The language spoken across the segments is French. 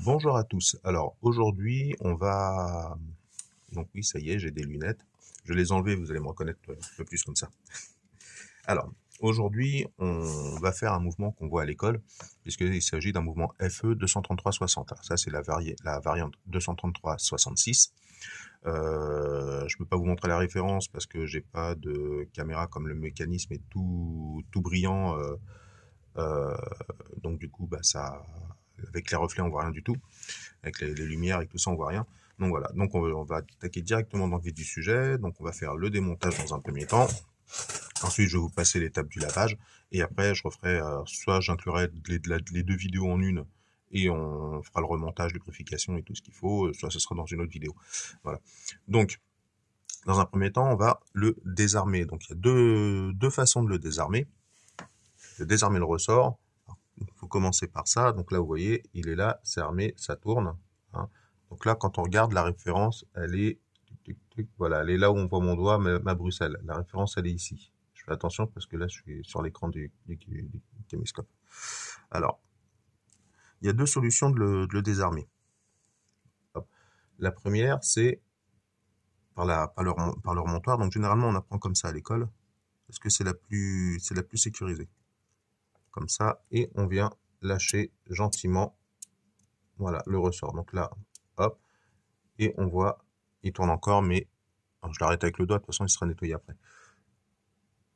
Bonjour à tous. Alors aujourd'hui, on va... Donc oui, ça y est, j'ai des lunettes. Je vais les enlever, vous allez me reconnaître un peu plus comme ça. Alors, aujourd'hui, on va faire un mouvement qu'on voit à l'école, puisqu'il s'agit d'un mouvement FE 233-60. Alors ça, c'est la variante 233-66. Je peux pas vous montrer la référence parce que j'ai pas de caméra comme le mécanisme est tout brillant. Euh, donc du coup, bah, ça, avec les reflets, on voit rien du tout. Avec les lumières et tout ça, on voit rien. Donc voilà, donc on va attaquer directement dans le vif du sujet. Donc on va faire le démontage dans un premier temps. Ensuite, je vais vous passer l'étape du lavage. Et après, je referai, soit j'inclurai les deux vidéos en une et on fera le remontage, lubrification et tout ce qu'il faut, soit ce sera dans une autre vidéo. Voilà. Donc, dans un premier temps, on va le désarmer. Donc il y a deux façons de le désarmer. De désarmer le ressort. Il faut commencer par ça. Donc là, vous voyez, il est là, c'est armé, ça tourne. Hein. Donc là, quand on regarde la référence, elle est, voilà, elle est là où on voit mon doigt, ma Bruxelles. La référence, elle est ici. Je fais attention parce que là, je suis sur l'écran du caméscope. Alors, il y a deux solutions de le désarmer. Hop. La première, c'est par le remontoir. Donc généralement, on apprend comme ça à l'école parce que c'est la plus sécurisée. Comme ça, et on vient lâcher gentiment, voilà, le ressort. Donc là, hop, et on voit, il tourne encore, mais alors je l'arrête avec le doigt, de toute façon il sera nettoyé après.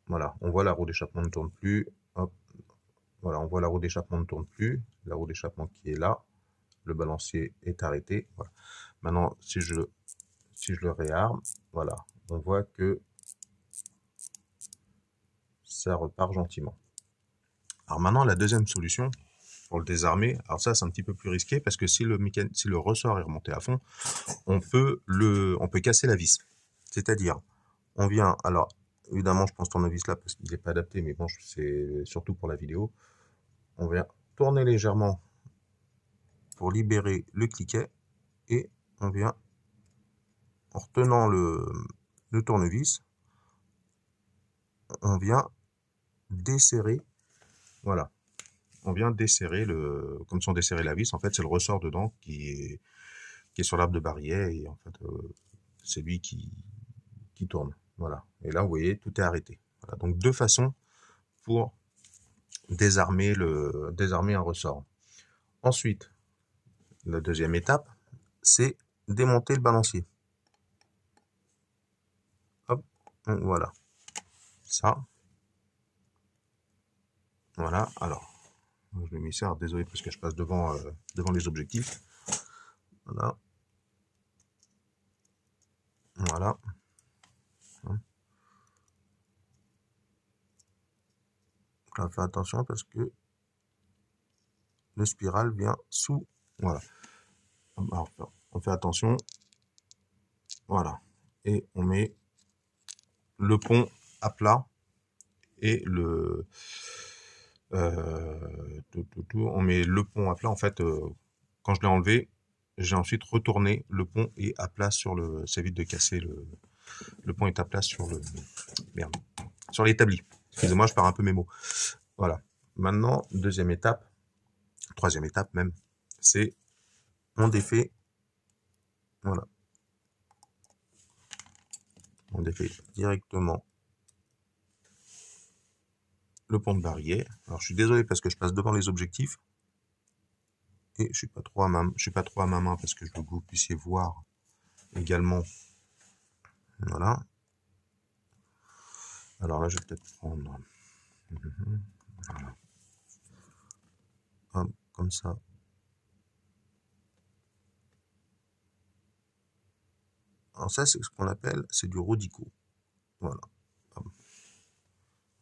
Voilà, on voit la roue d'échappement ne tourne plus, hop, voilà, on voit la roue d'échappement ne tourne plus, la roue d'échappement qui est là, le balancier est arrêté, voilà. Maintenant, si je le réarme, voilà, on voit que ça repart gentiment. Alors maintenant, la deuxième solution, pour le désarmer, alors ça c'est un petit peu plus risqué parce que si le ressort est remonté à fond, on peut casser la vis. C'est-à-dire, on vient, alors évidemment je pense tournevis là parce qu'il n'est pas adapté, mais bon c'est surtout pour la vidéo. On vient tourner légèrement pour libérer le cliquet et on vient en retenant le tournevis, on vient desserrer, voilà, on vient desserrer comme si on desserrait la vis. En fait c'est le ressort dedans qui est sur l'arbre de barillet et en fait c'est lui qui tourne. Voilà. Et là, vous voyez, tout est arrêté. Voilà. Donc, deux façons pour désarmer un ressort. Ensuite, la deuxième étape, c'est démonter le balancier. Hop, donc voilà. Ça. Voilà. Alors, je vais m'y servir. Désolé parce que je passe devant les objectifs. Voilà. Voilà. Donc là, fais attention parce que le spiral vient sous. Voilà. Alors, on fait attention. Voilà. Et on met le pont à plat et on met le pont à plat. En fait, quand je l'ai enlevé, j'ai ensuite retourné le pont et à plat sur le. Ça évite de casser le pont est à plat sur merde, sur l'établi. Excusez-moi, je perds un peu mes mots. Voilà. Maintenant, deuxième étape, troisième étape même, c'est on défait. Voilà. On défait directement le pont de barillet. Alors, je suis désolé parce que je passe devant les objectifs. Et je suis pas trop à ma main parce que je veux que vous puissiez voir également. Voilà. Alors là, je vais peut-être prendre. Voilà. Hop, comme ça. Alors ça, c'est ce qu'on appelle, c'est du Rodico. Voilà. Hop.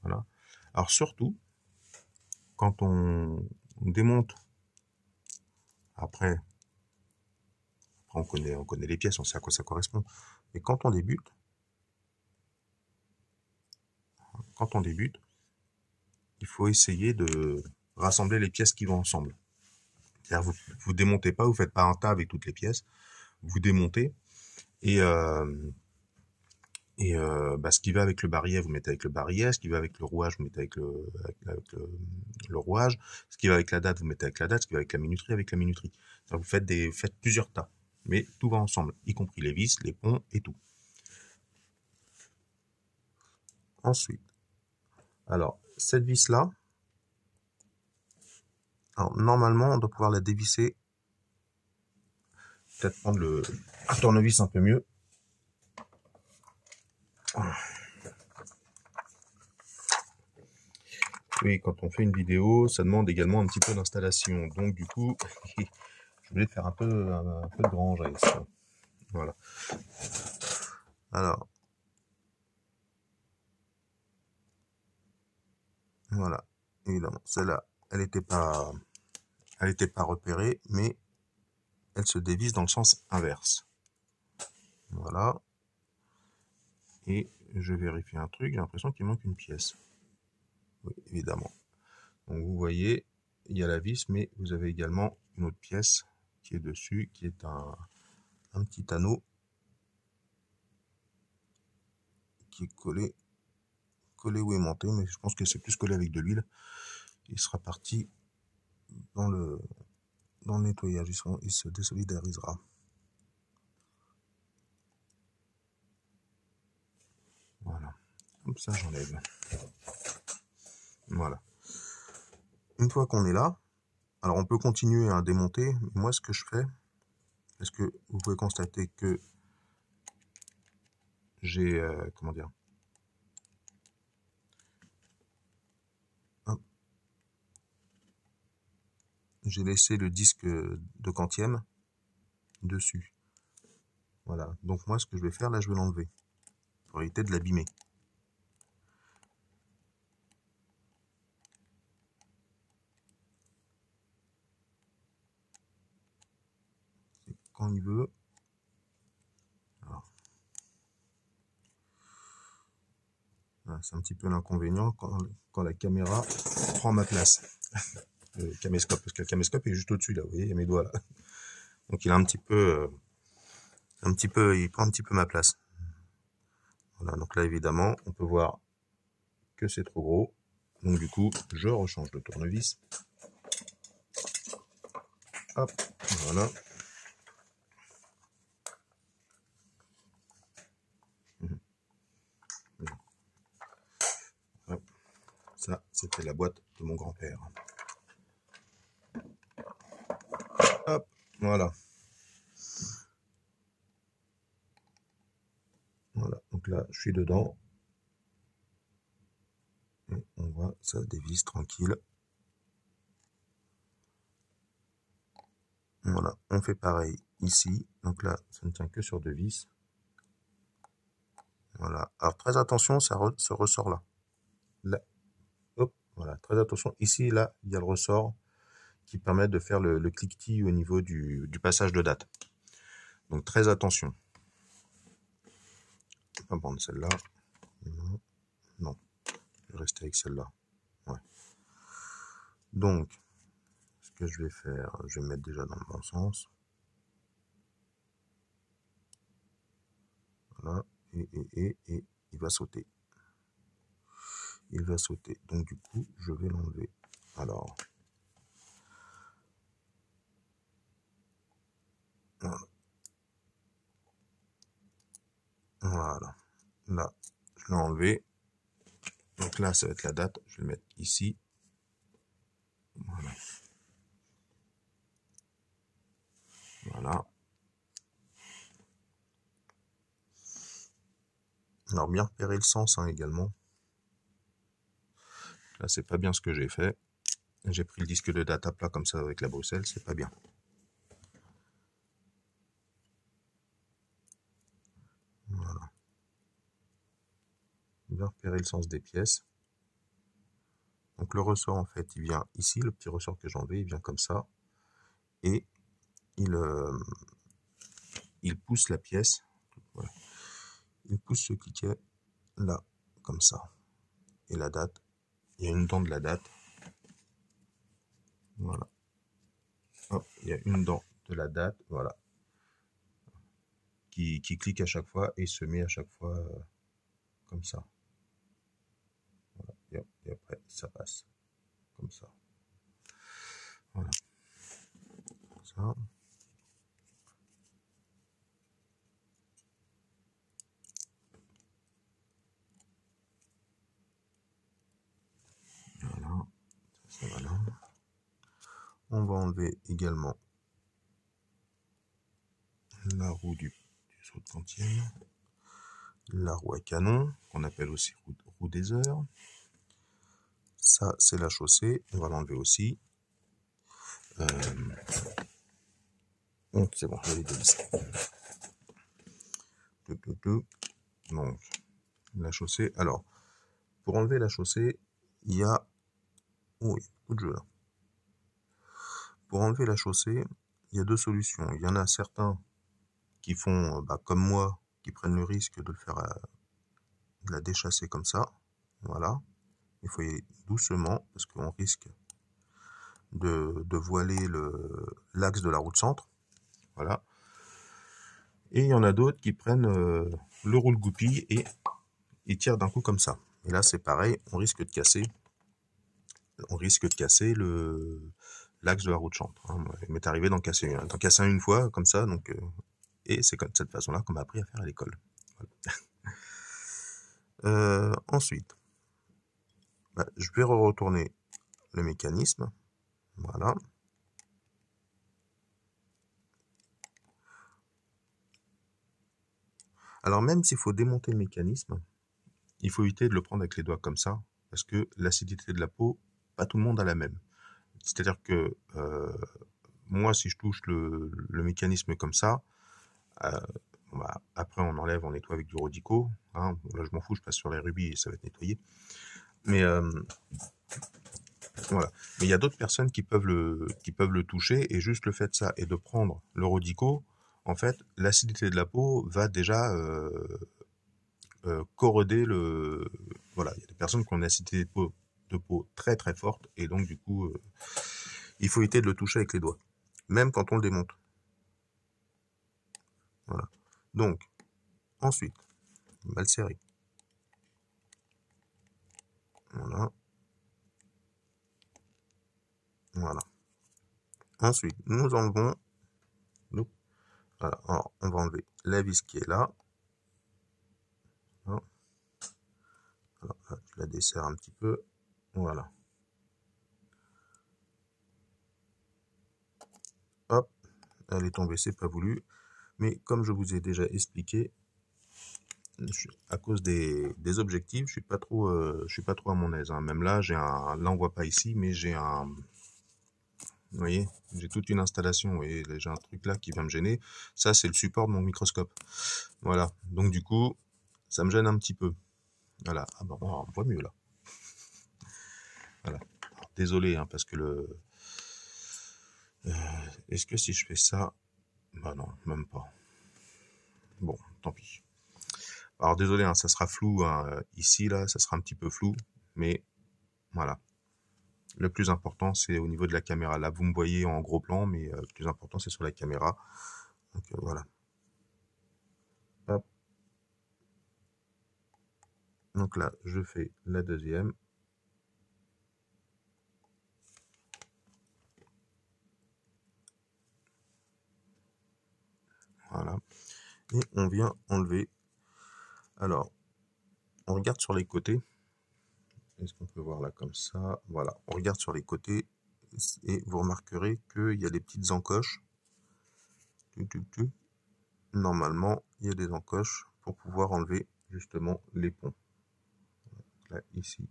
Voilà. Alors surtout, quand on démonte, après on connaît les pièces, on sait à quoi ça correspond. Mais quand on débute, il faut essayer de rassembler les pièces qui vont ensemble. C'est-à-dire, vous démontez pas, vous faites pas un tas avec toutes les pièces, vous démontez et Et ce qui va avec le barillet, vous mettez avec le barillet. Ce qui va avec le rouage, vous mettez avec le rouage. Ce qui va avec la date, vous mettez avec la date. Ce qui va avec la minuterie. Vous faites plusieurs tas. Mais tout va ensemble, y compris les vis, les ponts et tout. Ensuite, alors, cette vis-là, alors normalement, on doit pouvoir la dévisser. Peut-être prendre le tournevis un peu mieux. Oui, quand on fait une vidéo, ça demande également un petit peu d'installation. Donc du coup, je voulais faire un peu de grangeesse. Voilà. Alors, voilà. Évidemment, celle-là, elle n'était pas repérée, mais elle se dévisse dans le sens inverse. Voilà. Et je vérifie un truc, j'ai l'impression qu'il manque une pièce. Oui, évidemment. Donc vous voyez, il y a la vis, mais vous avez également une autre pièce qui est dessus, qui est un petit anneau qui est collé ou aimanté, mais je pense que c'est plus collé avec de l'huile. Il sera parti dans le nettoyage, il se désolidarisera. Voilà. Comme ça, j'enlève. Voilà. Une fois qu'on est là, alors on peut continuer à démonter. Moi, ce que je fais, est-ce que vous pouvez constater que j'ai, comment dire, j'ai laissé le disque de quantième dessus. Voilà. Donc moi, ce que je vais faire, là, je vais l'enlever pour éviter de l'abîmer. Quand il veut. C'est un petit peu l'inconvénient quand la caméra prend ma place. Le caméscope, parce que le caméscope est juste au-dessus là, vous voyez, il y a mes doigts là. Donc il a il prend un petit peu ma place. Voilà, donc là évidemment, on peut voir que c'est trop gros. Donc du coup, je rechange le tournevis. Hop, voilà. Hop. Ça, c'était la boîte de mon grand-père. Hop, voilà. Voilà, donc là, je suis dedans. Et on voit, ça dévisse tranquille. Voilà, on fait pareil ici. Donc là, ça ne tient que sur deux vis. Voilà. Alors très attention, ça se ressort là. Là. Hop, voilà. Très attention. Ici, là, il y a le ressort qui permet de faire le cliquetis au niveau du passage de date. Donc très attention. Je vais pas prendre celle-là. Non. Je vais rester avec celle-là. Ouais. Donc, ce que je vais faire, je vais mettre déjà dans le bon sens. Voilà. Et il va sauter. Il va sauter. Donc du coup, je vais l'enlever. Alors. Voilà. Voilà. Là, je l'ai enlevé. Donc là, ça va être la date. Je vais le mettre ici. Voilà. Voilà. Alors bien repérer le sens également. Là, c'est pas bien ce que j'ai fait. J'ai pris le disque de date à plat comme ça avec la Bruxelles, c'est pas bien. Voilà. Bien repérer le sens des pièces. Donc le ressort en fait, il vient ici, le petit ressort que j'ai enlevé, il vient comme ça. Et il pousse la pièce. Voilà. Il pousse ce cliquet là, comme ça. Et la date, il y a une dent de la date. Voilà. Hop, il y a une dent de la date, voilà. Qui clique à chaque fois et se met à chaque fois comme ça. Voilà. Et après, ça passe. Comme ça. Voilà. Comme ça. Voilà. Ça va là. On va enlever également la roue du saut de cantienne, la roue à canon, qu'on appelle aussi roue des heures. Ça, c'est la chaussée, on va l'enlever aussi. Donc, c'est bon, je vais dévisser. Donc, la chaussée. Alors, pour enlever la chaussée, il y a... Oh, il y a beaucoup de jeu là. Pour enlever la chaussée, il y a deux solutions. Il y en a certains qui font, comme moi, qui prennent le risque de le faire, de la déchasser comme ça. Voilà. Il faut y aller doucement parce qu'on risque de voiler l'axe de la roue de centre. Voilà. Et il y en a d'autres qui prennent le roule-goupille et ils tirent d'un coup comme ça. Et là, c'est pareil, on risque de casser l'axe de la roue de chantre. Hein. Il m'est arrivé d'en casser un une fois, comme ça, donc, et c'est de cette façon-là qu'on m'a appris à faire à l'école. Voilà. Ensuite, je vais retourner le mécanisme. Voilà. Alors même s'il faut démonter le mécanisme, il faut éviter de le prendre avec les doigts comme ça, parce que l'acidité de la peau, pas tout le monde a la même. C'est-à-dire que moi, si je touche le mécanisme comme ça, après on enlève, on nettoie avec du Rodico. Hein. Là, je m'en fous, je passe sur les rubis et ça va être nettoyé. Mais voilà. Mais il y a d'autres personnes qui peuvent le toucher et juste le fait de ça et de prendre le Rodico, en fait, l'acidité de la peau va déjà corroder le. Voilà, il y a des personnes qui ont une acidité de peau très très forte et donc du coup, il faut éviter de le toucher avec les doigts, même quand on le démonte. Voilà. Donc, ensuite, on va le serrer. Voilà. Voilà. Ensuite, nous enlevons. Voilà. Alors, on va enlever la vis qui est là. Alors, là, je la desserre un petit peu. Voilà. Hop, elle est tombée, c'est pas voulu. Mais comme je vous ai déjà expliqué, à cause des objectifs, je suis pas trop à mon aise. Hein. Même là, là on voit pas ici, mais vous voyez, j'ai toute une installation et j'ai un truc là qui vient me gêner. Ça, c'est le support de mon microscope. Voilà. Donc du coup, ça me gêne un petit peu. Voilà. Ah bon, on voit mieux là. Voilà. Alors, désolé, hein, parce que est-ce que si je fais ça... Bah non, même pas. Bon, tant pis. Alors désolé, hein, ça sera flou. Hein, ici, là, ça sera un petit peu flou. Mais voilà. Le plus important, c'est au niveau de la caméra. Là, vous me voyez en gros plan, mais le plus important, c'est sur la caméra. Donc voilà. Hop. Donc là, je fais la deuxième. Voilà. Et on vient enlever. Alors, on regarde sur les côtés. Est-ce qu'on peut voir là comme ça? Voilà, on regarde sur les côtés et vous remarquerez qu'il y a des petites encoches. Normalement, il y a des encoches pour pouvoir enlever justement les ponts. Là, ici,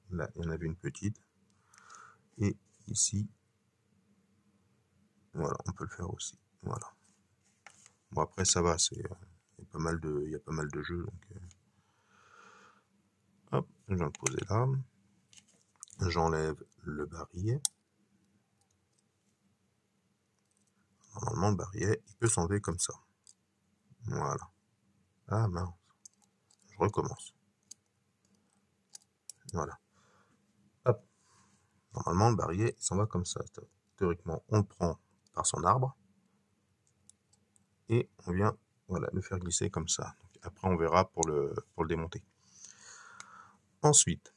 là, il y en avait une petite. Et ici, voilà, on peut le faire aussi. Voilà. Bon, après, ça va, il y a pas mal de jeux. Donc, hop, je viens le poser là. J'enlève le barillet. Normalement, le barillet, il peut s'enlever comme ça. Voilà. Ah mince. Je recommence. Voilà. Hop. Normalement, le barillet, il s'en va comme ça. Théoriquement, on le prend par son arbre. Et on vient, voilà, le faire glisser comme ça. Donc, après, on verra pour le démonter. Ensuite,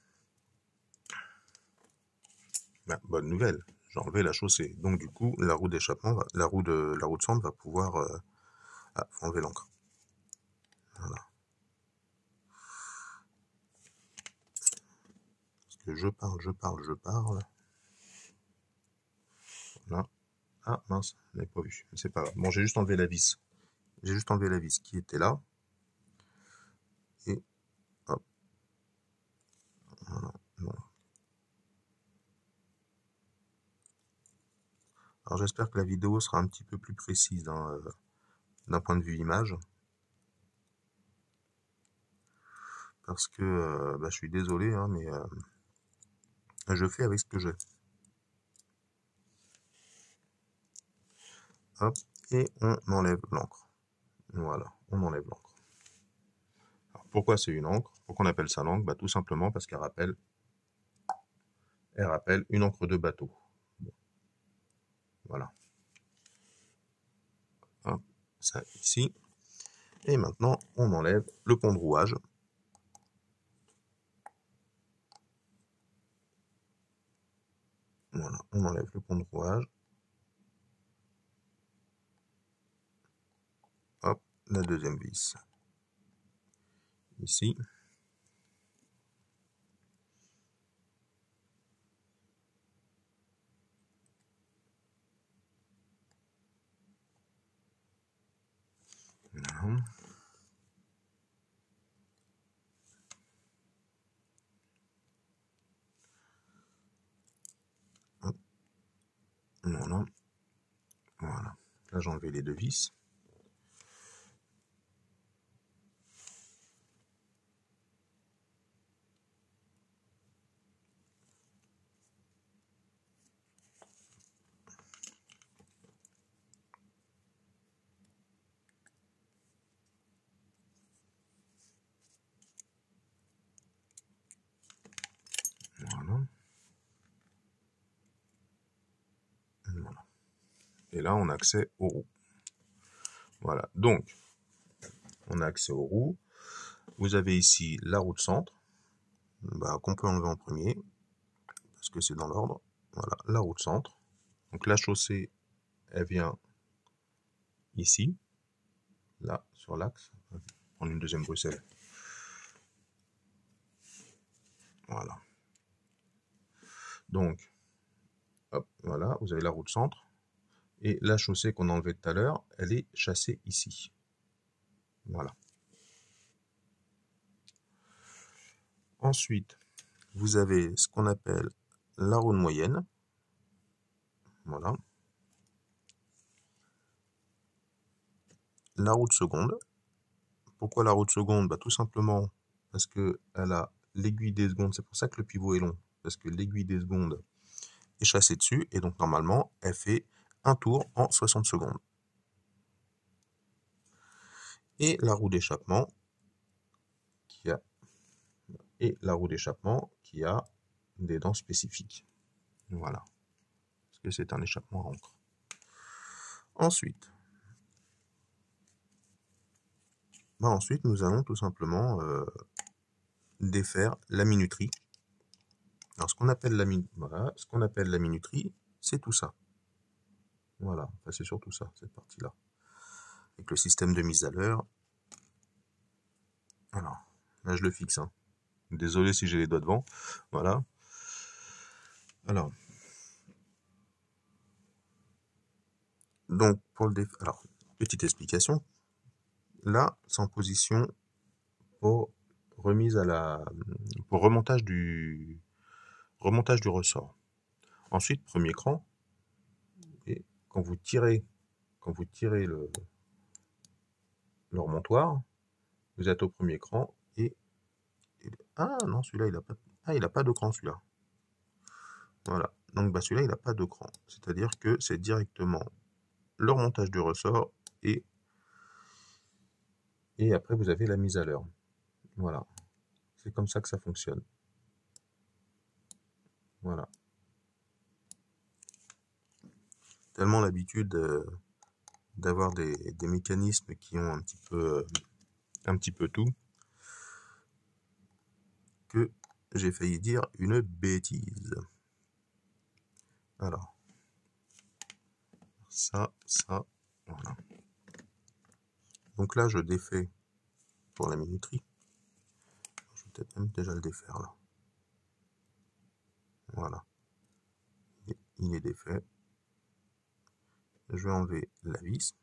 bonne nouvelle, j'ai enlevé la chaussée. Donc du coup, la roue d'échappement, la roue de centre va pouvoir... faut enlever l'encre. Voilà. Parce que je parle. Voilà. Ah mince, je n'avais pas vu. C'est pas grave. Bon, j'ai juste enlevé la vis. J'ai juste enlevé la vis qui était là. Et hop. Voilà. Bon. Alors j'espère que la vidéo sera un petit peu plus précise d'un point de vue image. Parce que je suis désolé, hein, mais je fais avec ce que j'ai. Hop, et on enlève l'encre. Voilà, on enlève l'encre. Pourquoi c'est une encre? Pourquoi on appelle ça l'encre? Tout simplement parce qu'elle rappelle une encre de bateau. Bon. Voilà. Hop, ça ici. Et maintenant, on enlève le pont de rouage. Voilà, on enlève le pont de rouage. Hop, la deuxième vis. Ici. Voilà. Hop. Voilà. Voilà. Là, j'ai enlevé les deux vis. Voilà. Voilà. Et là, on a accès aux roues. Voilà. Donc, on a accès aux roues. Vous avez ici la roue de centre, qu'on peut enlever en premier, parce que c'est dans l'ordre. Voilà, la roue de centre. Donc la chaussée, elle vient ici, là, sur l'axe. Prendre une deuxième Bruxelles. Voilà. Donc, hop, voilà, vous avez la roue de centre. Et la chaussée qu'on a enlevée tout à l'heure, elle est chassée ici. Voilà. Ensuite, vous avez ce qu'on appelle la roue de moyenne. Voilà. La roue de seconde. Pourquoi la roue de seconde? Tout simplement parce qu'elle a l'aiguille des secondes. C'est pour ça que le pivot est long. Parce que l'aiguille des secondes est chassée dessus. Et donc, normalement, elle fait un tour en 60 secondes. Et la roue d'échappement qui a des dents spécifiques. Voilà. Parce que c'est un échappement à encre. Ensuite, nous allons tout simplement défaire la minuterie. Alors, ce qu'on appelle la minuterie, c'est tout ça. Voilà, enfin, c'est surtout ça, cette partie-là. Avec le système de mise à l'heure. Alors, là, je le fixe. Hein. Désolé si j'ai les doigts devant. Voilà. Alors. Donc, pour le alors, petite explication. Là, c'est en position pour remise pour remontage du ressort. Ensuite, premier cran. Et quand vous tirez le remontoir, vous êtes au premier cran et ah non, celui-là il a pas de cran celui-là. Voilà. Donc celui-là il n'a pas de cran. C'est-à-dire que c'est directement le remontage du ressort et après vous avez la mise à l'heure. Voilà. C'est comme ça que ça fonctionne. Voilà. Tellement l'habitude d'avoir des mécanismes qui ont un petit peu tout que j'ai failli dire une bêtise. Alors, ça, voilà. Donc là, je défais pour la minuterie. Je vais peut-être même déjà le défaire là. Voilà. Il est défait. Je vais enlever la vis.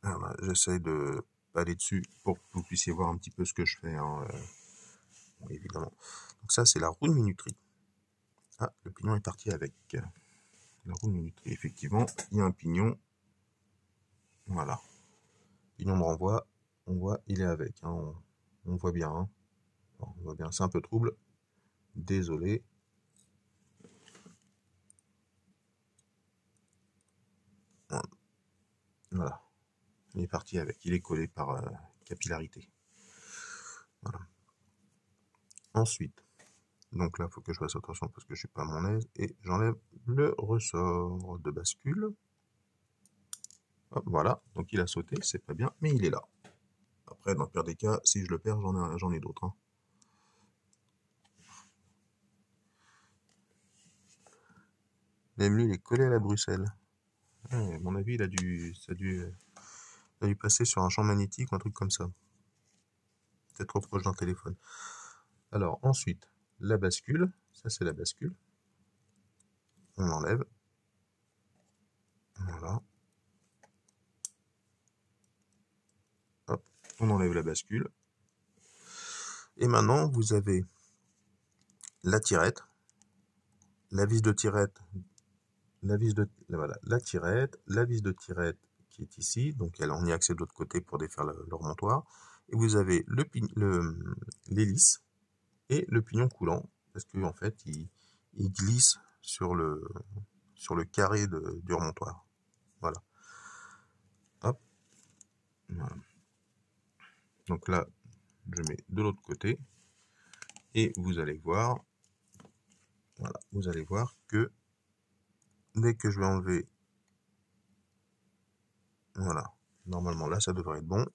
Voilà, j'essaie de aller dessus pour que vous puissiez voir un petit peu ce que je fais, hein, bon, évidemment. Donc ça, c'est la roue de minuterie. Ah, le pignon est parti avec. La roue de minuterie, effectivement, il y a un pignon. Voilà. Pignon de renvoi, on voit, il est avec. Hein, on voit bien. Hein. On voit bien, c'est un peu trouble. Désolé. Voilà. Il est parti avec. Il est collé par capillarité. Voilà. Ensuite, donc là, il faut que je fasse attention parce que je suis pas à mon aise. Et j'enlève le ressort de bascule. Hop, voilà, donc il a sauté, c'est pas bien, mais il est là. Après, dans le pire des cas, si je le perds, j'en ai d'autres. Hein. Même lui, il est collé à la Bruxelles. Ouais, à mon avis, ça a dû passer sur un champ magnétique ou un truc comme ça. Peut-être trop proche d'un téléphone. Alors, ensuite, la bascule. Ça, c'est la bascule. On l'enlève. Voilà. Hop, on enlève la bascule. Et maintenant, vous avez la tirette, la vis de tirette, la vis de tirette qui est ici, donc on y accède de l'autre côté pour défaire le remontoir. Et vous avez l'hélice et le pignon coulant, parce que en fait, il glisse sur le carré du remontoir. Voilà. Hop. Voilà. Donc là, je mets de l'autre côté. Et vous allez voir, voilà, vous allez voir que dès que je vais enlever, voilà, normalement là, ça devrait être bon.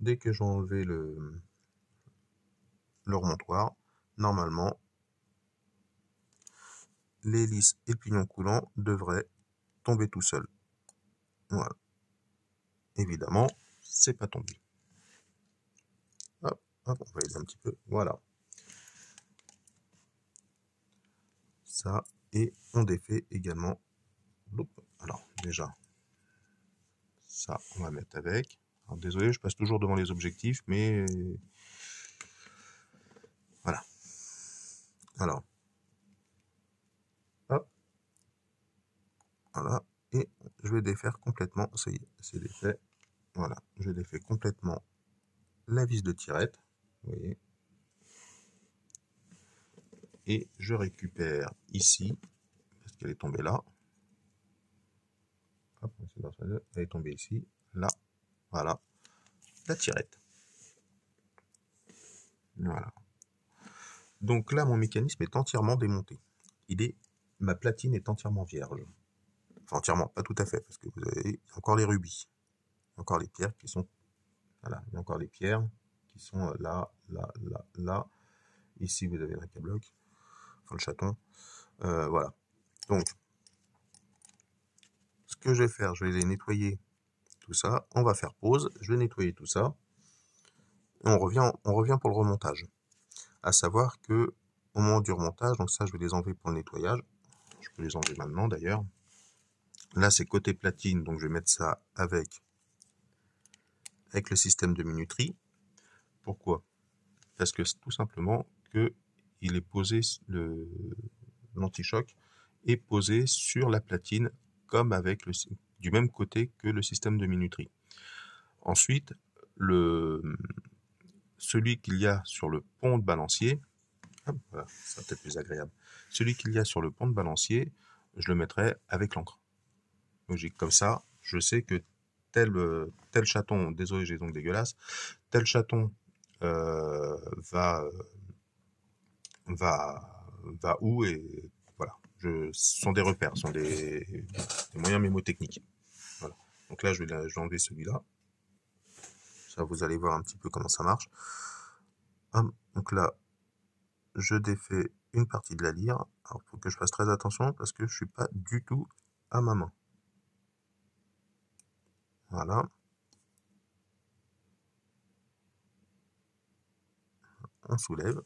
Dès que je vais enlever le remontoir, normalement, l'hélice et le pignon coulant devraient tomber tout seuls. Voilà. Évidemment, c'est pas tombé. Hop, hop, on va aider un petit peu. Voilà. Ça, et on défait également. Alors, déjà, ça, on va mettre avec. Alors, désolé, je passe toujours devant les objectifs, mais voilà. Alors, hop, voilà, et je vais défaire complètement. Ça y est, c'est défait. Voilà, je défais complètement la vis de tirette. Vous voyez. Et je récupère ici, parce qu'elle est tombée là. Hop, elle est tombée ici, là, voilà, la tirette. Voilà. Donc là, mon mécanisme est entièrement démonté. Ma platine est entièrement vierge. Enfin, entièrement, pas tout à fait, parce que vous avez encore les rubis. Encore les pierres qui sont... Voilà, il y a encore les pierres qui sont là, là, là, là. Ici, vous avez le racabloc, enfin le chaton. Voilà. Donc, ce que je vais faire, je vais les nettoyer tout ça. On va faire pause. Je vais nettoyer tout ça. Et on revient pour le remontage. À savoir que au moment du remontage, donc ça, je vais les enlever pour le nettoyage. Je peux les enlever maintenant d'ailleurs. Là, c'est côté platine, donc je vais mettre ça avec le système de minuterie. Pourquoi? Parce que tout simplement que il est posé, l'anti-choc est posé sur la platine comme avec du même côté que le système de minuterie. Ensuite, celui qu'il y a sur le pont de balancier, voilà, ça va peut-être plus agréable. Celui qu'il y a sur le pont de balancier, je le mettrai avec l'encre. Logique, comme ça, je sais que tel chaton, désolé j'ai donc dégueulasse, tel chaton va où et voilà. Ce sont des repères, ce sont des moyens mémotechniques. Voilà. Donc là, je vais enlever celui-là. Ça, vous allez voir un petit peu comment ça marche. Hop, donc là, je défais une partie de la lyre. Alors, il faut que je fasse très attention parce que je suis pas du tout à ma main. Voilà. On soulève.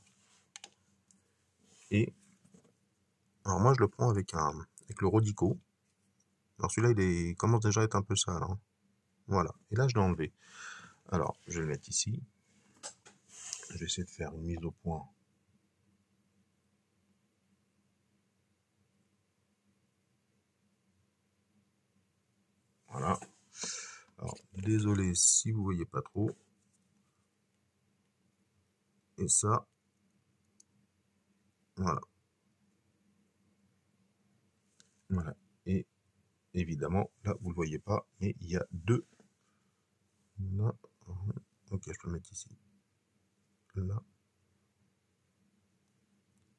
Et alors moi, je le prends avec le Rodico. Alors celui-là, il commence déjà à être un peu sale, hein. Voilà. Et là, je l'ai enlevé. Alors, je vais le mettre ici. Je vais essayer de faire une mise au point. Voilà. Alors, désolé si vous voyez pas trop. Et ça, voilà. Voilà. Et évidemment, là, vous le voyez pas, mais il y a deux. Là. Ok, je peux le mettre ici. Là.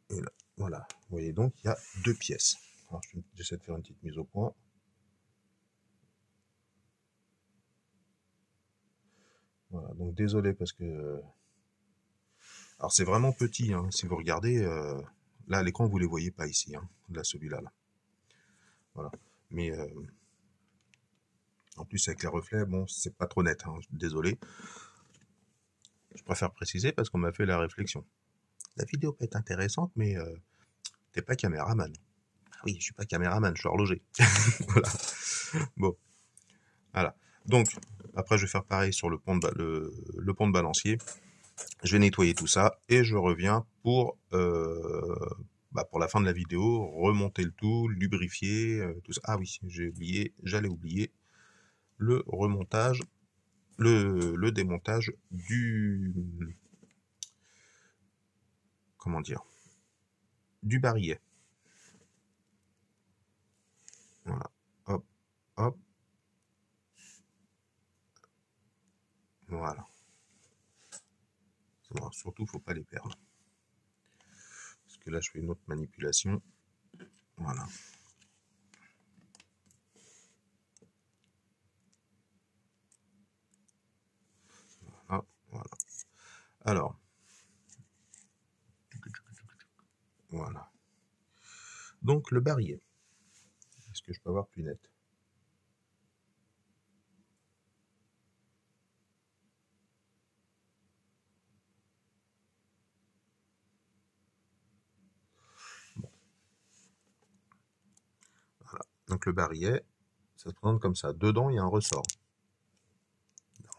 Et là. Voilà. Vous voyez donc, il y a deux pièces. Alors, j'essaie de faire une petite mise au point. Voilà. Donc, désolé parce que... Alors, c'est vraiment petit, hein. Si vous regardez, là, à l'écran, vous les voyez pas ici, hein. Là, celui-là, là. Voilà. Mais... en plus, avec les reflets, bon, c'est pas trop net, hein. Désolé. Je préfère préciser parce qu'on m'a fait la réflexion. La vidéo peut être intéressante, mais t'es pas caméraman. Ah oui, je suis pas caméraman, je suis horloger. Voilà. Bon, voilà. Donc, après, je vais faire pareil sur le pont de balancier. Je vais nettoyer tout ça et je reviens pour la fin de la vidéo, remonter le tout, lubrifier, tout ça. Ah oui, j'allais oublier le remontage, le démontage comment dire, du barillet. Voilà. Hop, hop. Voilà. Bon, surtout, faut pas les perdre. Parce que là, je fais une autre manipulation. Voilà. Ah, voilà. Alors. Voilà. Donc, le barillet. Est-ce que je peux avoir plus net? Bon. Voilà. Donc, le barillet, ça se présente comme ça. Dedans, il y a un ressort.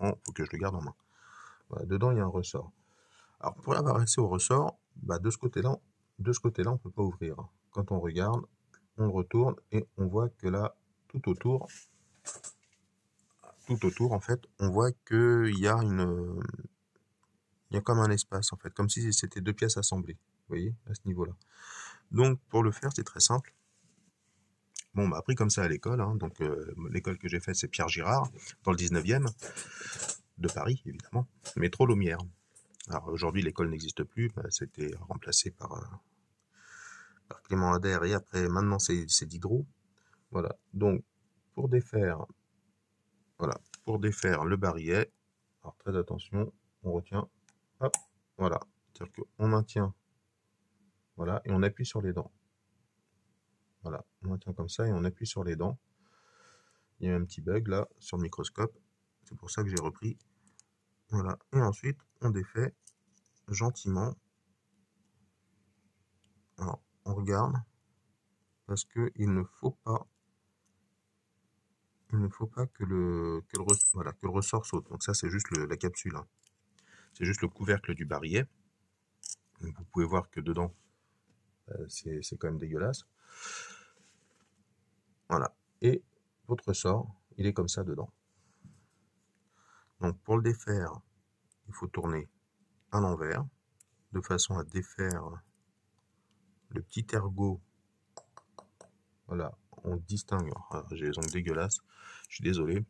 Il faut que je le garde en main. Voilà. Dedans, il y a un ressort. Alors, pour avoir accès au ressort, de ce côté-là, on ne peut pas ouvrir. Quand on regarde, on le retourne et on voit que là, tout autour, en fait, on voit qu'il y a il y a comme un espace, en fait, comme si c'était deux pièces assemblées. Vous voyez, à ce niveau-là. Donc, pour le faire, c'est très simple. Bon, on m'a appris comme ça à l'école, hein. Donc, l'école que j'ai faite, c'est Pierre Girard, dans le 19e, de Paris, évidemment, métro Lumière. Alors, aujourd'hui, l'école n'existe plus, c'était remplacé par Clément Ader, et après, maintenant, c'est Diderot. Voilà. Donc, pour défaire, voilà, pour défaire le barillet, alors très attention, on retient, hop, voilà. C'est-à-dire qu'on maintient, voilà, et on appuie sur les dents. Voilà, on maintient comme ça et on appuie sur les dents. Il y a un petit bug là sur le microscope, c'est pour ça que j'ai repris. Voilà, et ensuite on défait gentiment. Alors, on regarde parce que il ne faut pas que le ressort saute. Donc ça c'est juste la capsule, hein. C'est juste le couvercle du barillet. Donc, vous pouvez voir que dedans c'est quand même dégueulasse. Voilà, et votre ressort il est comme ça dedans. Donc pour le défaire, il faut tourner à l'envers de façon à défaire le petit ergot. Voilà, on distingue, j'ai les ongles dégueulasses, je suis désolé.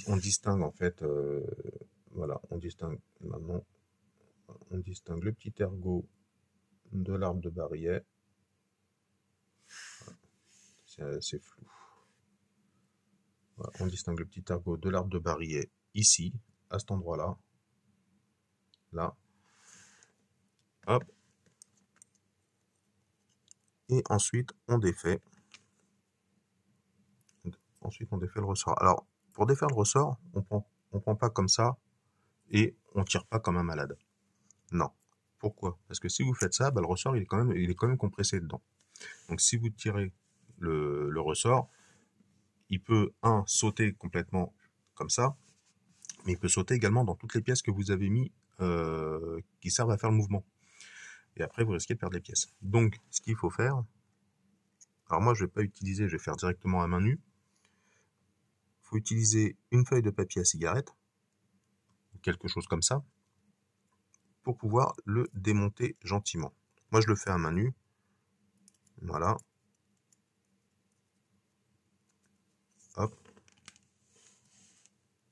On distingue en fait, voilà, on distingue maintenant, on distingue le petit ergot de l'arbre de barillet. c'est flou. Voilà, on distingue le petit ergot de l'arbre de barillet ici, à cet endroit-là. Là. Hop. Et ensuite, on défait. Ensuite, on défait le ressort. Alors, pour défaire le ressort, on prend pas comme ça et on tire pas comme un malade. Non. Pourquoi? Parce que si vous faites ça, bah, le ressort il est quand même compressé dedans. Donc si vous tirez le ressort, il peut sauter complètement comme ça, mais il peut sauter également dans toutes les pièces que vous avez mis qui servent à faire le mouvement. Et après vous risquez de perdre les pièces. Donc ce qu'il faut faire, alors moi je vais pas utiliser, je vais faire directement à main nue. Il faut utiliser une feuille de papier à cigarette ou quelque chose comme ça pour pouvoir le démonter gentiment. Moi je le fais à main nue. Voilà. Hop.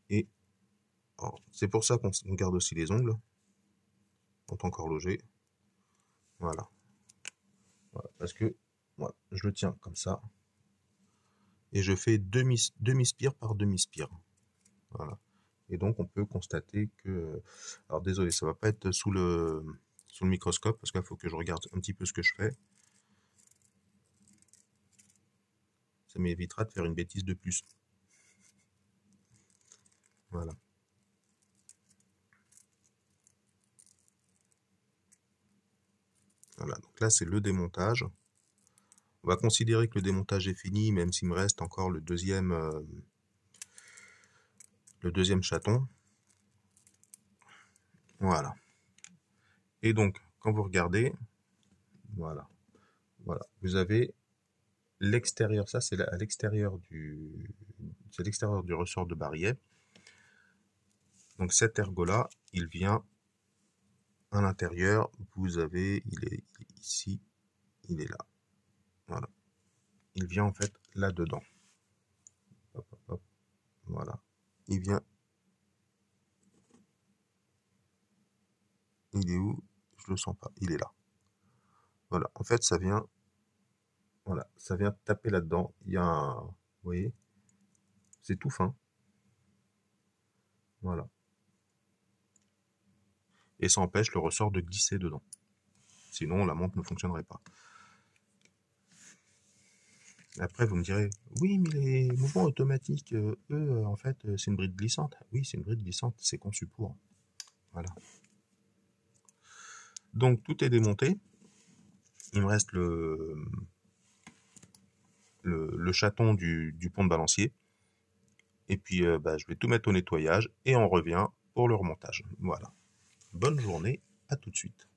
Et c'est pour ça qu'on garde aussi les ongles, sont encore logés. Voilà. Voilà. Parce que moi, je le tiens comme ça. Et je fais demi-spire par demi-spire. Voilà. Et donc on peut constater que... Alors désolé, ça va pas être sous le microscope, parce qu'il faut que je regarde un petit peu ce que je fais. Ça m'évitera de faire une bêtise de plus. Voilà. Voilà, donc là c'est le démontage. On va considérer que le démontage est fini, même s'il me reste encore le deuxième chaton. Voilà. Et donc, quand vous regardez, voilà, vous avez l'extérieur, ça c'est à l'extérieur du ressort de barillet. Donc cet ergot-là, il vient à l'intérieur. Vous avez, il est ici, il est là. Voilà. Il vient en fait là-dedans. Hop, hop, hop. Voilà. Il vient. Il est où? Je le sens pas. Il est là. Voilà. En fait, ça vient. Voilà. Ça vient taper là-dedans. Il y a un. Vous voyez? C'est tout fin. Voilà. Et ça empêche le ressort de glisser dedans. Sinon, la montre ne fonctionnerait pas. Après, vous me direz, oui, mais les mouvements automatiques, eux, en fait, c'est une bride glissante. Oui, c'est une bride glissante, c'est conçu pour. Voilà. Donc, tout est démonté. Il me reste le chaton du pont de balancier. Et puis, je vais tout mettre au nettoyage et on revient pour le remontage. Voilà. Bonne journée, à tout de suite.